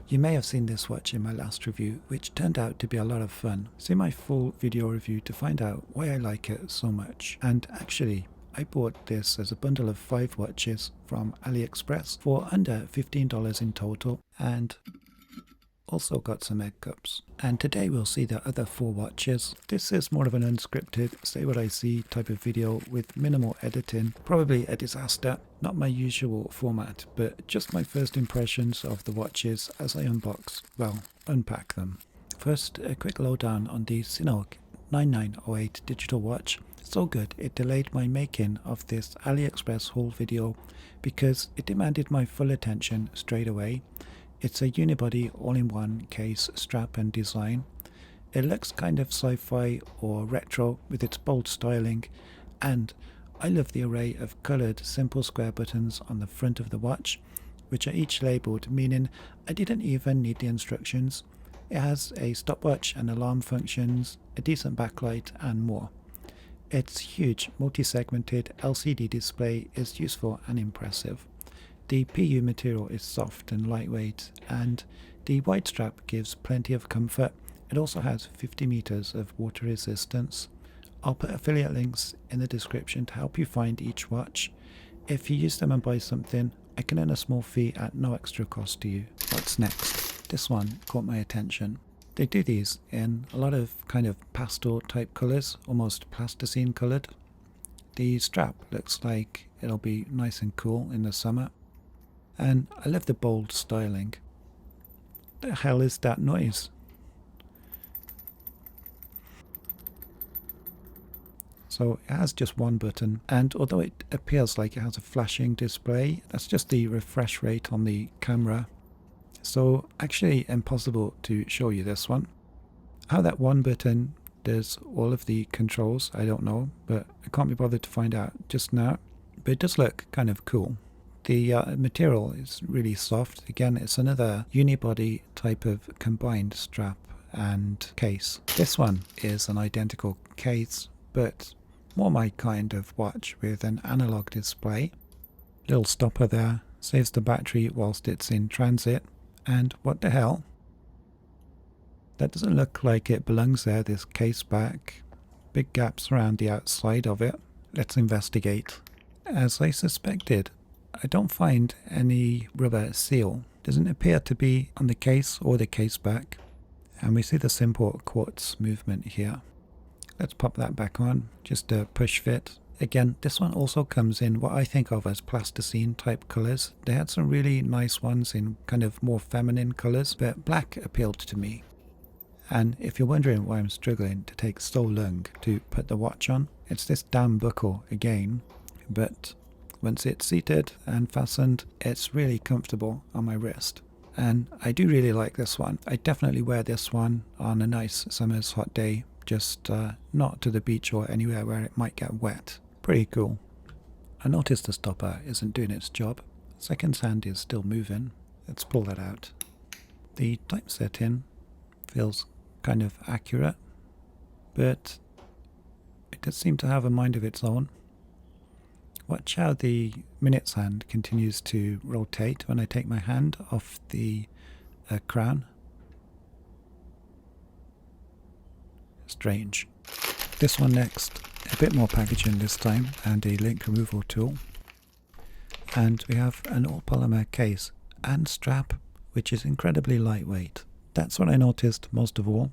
You may have seen this watch in my last review, which turned out to be a lot of fun. See my full video review to find out why I like it so much. And actually, I bought this as a bundle of 5 watches from AliExpress for under $15 in total, and also got some egg cups. And today we'll see the other 4 watches. This is more of an unscripted, say what I see type of video with minimal editing. Probably a disaster. Not my usual format, but just my first impressions of the watches as I unpack them. First, a quick lowdown on the Sinok 9908 digital watch. So good, it delayed my making of this AliExpress haul video because it demanded my full attention straight away. It's a unibody all-in-one case, strap and design. It looks kind of sci-fi or retro with its bold styling, and I love the array of coloured simple square buttons on the front of the watch, which are each labelled, meaning I didn't even need the instructions. It has a stopwatch and alarm functions, a decent backlight and more. Its huge multi-segmented LCD display is useful and impressive. The PU material is soft and lightweight, and the wide strap gives plenty of comfort. It also has 50 meters of water resistance. I'll put affiliate links in the description to help you find each watch. If you use them and buy something, I can earn a small fee at no extra cost to you. What's next? This one caught my attention. They do these in a lot of kind of pastel type colours, almost plasticine coloured. The strap looks like it'll be nice and cool in the summer. And I love the bold styling. The hell is that noise? So it has just one button, and although it appears like it has a flashing display, that's just the refresh rate on the camera. So actually impossible to show you this one. How that one button does all of the controls, I don't know, but I can't be bothered to find out just now. But it does look kind of cool. The material is really soft. Again, it's another unibody type of combined strap and case. This one is an identical case, but more my kind of watch with an analog display. Little stopper there, saves the battery whilst it's in transit. And what the hell? That doesn't look like it belongs there, this case back. Big gaps around the outside of it. Let's investigate. As I suspected, I don't find any rubber seal. Doesn't appear to be on the case or the case back. And we see the simple quartz movement here. Let's pop that back on, just a push fit. Again, this one also comes in what I think of as plasticine type colours. They had some really nice ones in kind of more feminine colours, but black appealed to me. And if you're wondering why I'm struggling to take so long to put the watch on, it's this damn buckle again. But once it's seated and fastened, it's really comfortable on my wrist. And I do really like this one. I definitely wear this one on a nice summer's hot day, just not to the beach or anywhere where it might get wet. Pretty cool. I noticed the stopper isn't doing its job. Second hand is still moving. Let's pull that out. The typesetting feels kind of accurate, but it does seem to have a mind of its own. Watch how the minutes hand continues to rotate when I take my hand off the crown. Strange. This one next. A bit more packaging this time and a link removal tool. And we have an all polymer case and strap, which is incredibly lightweight. That's what I noticed most of all.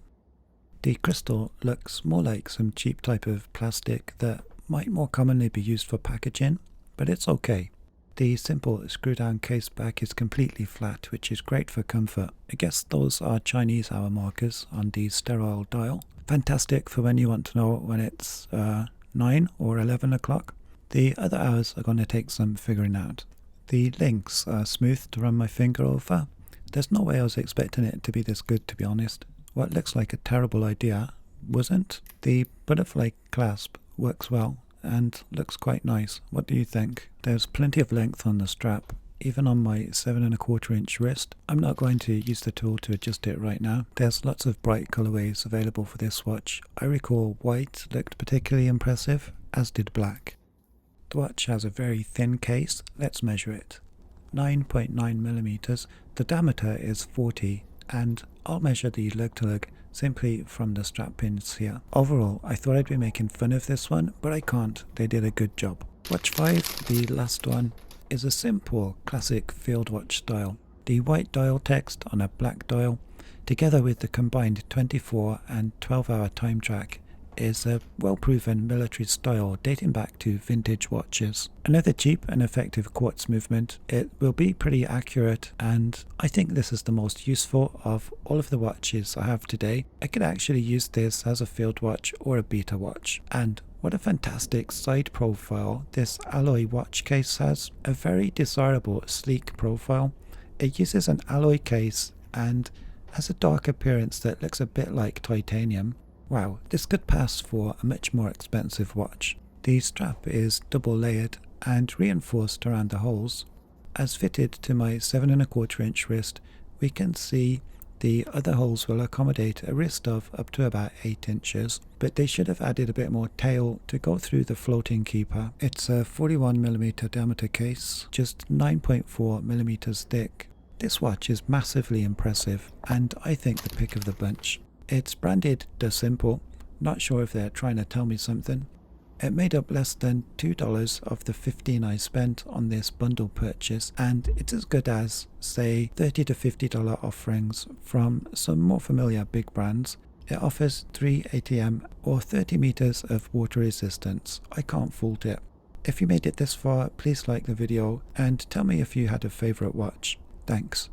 The crystal looks more like some cheap type of plastic that might more commonly be used for packaging, but it's okay. The simple screw down case back is completely flat, which is great for comfort. I guess those are Chinese hour markers on the sterile dial. Fantastic for when you want to know when it's 9 or 11 o'clock. The other hours are going to take some figuring out. The links are smooth to run my finger over. There's no way I was expecting it to be this good, to be honest. What looks like a terrible idea wasn't. The butterfly clasp works well and looks quite nice. What do you think? There's plenty of length on the strap, even on my 7¼ inch wrist. I'm not going to use the tool to adjust it right now. There's lots of bright colorways available for this watch. I recall white looked particularly impressive, as did black. The watch has a very thin case. Let's measure it. 9.9mm, the diameter is 40, and I'll measure the lug to lug simply from the strap pins here. Overall, I thought I'd be making fun of this one, but I can't. They did a good job. Watch 5, the last one, is a simple classic field watch style. The white dial text on a black dial, together with the combined 24 and 12-hour time track, is a well-proven military style dating back to vintage watches. Another cheap and effective quartz movement. It will be pretty accurate, and I think this is the most useful of all of the watches I have today. I could actually use this as a field watch or a beta watch. And what a fantastic side profile this alloy watch case has. A very desirable sleek profile. It uses an alloy case and has a dark appearance that looks a bit like titanium. Wow, this could pass for a much more expensive watch. The strap is double layered and reinforced around the holes. As fitted to my 7¼ inch wrist, we can see the other holes will accommodate a wrist of up to about 8 inches, but they should have added a bit more tail to go through the floating keeper. It's a 41mm diameter case, just 9.4mm thick. This watch is massively impressive, and I think the pick of the bunch. It's branded The Simple, not sure if they're trying to tell me something. It made up less than $2 of the $15 I spent on this bundle purchase, and it's as good as, say, $30 to $50 offerings from some more familiar big brands. It offers 3 ATM or 30 meters of water resistance. I can't fault it. If you made it this far, please like the video and tell me if you had a favorite watch. Thanks.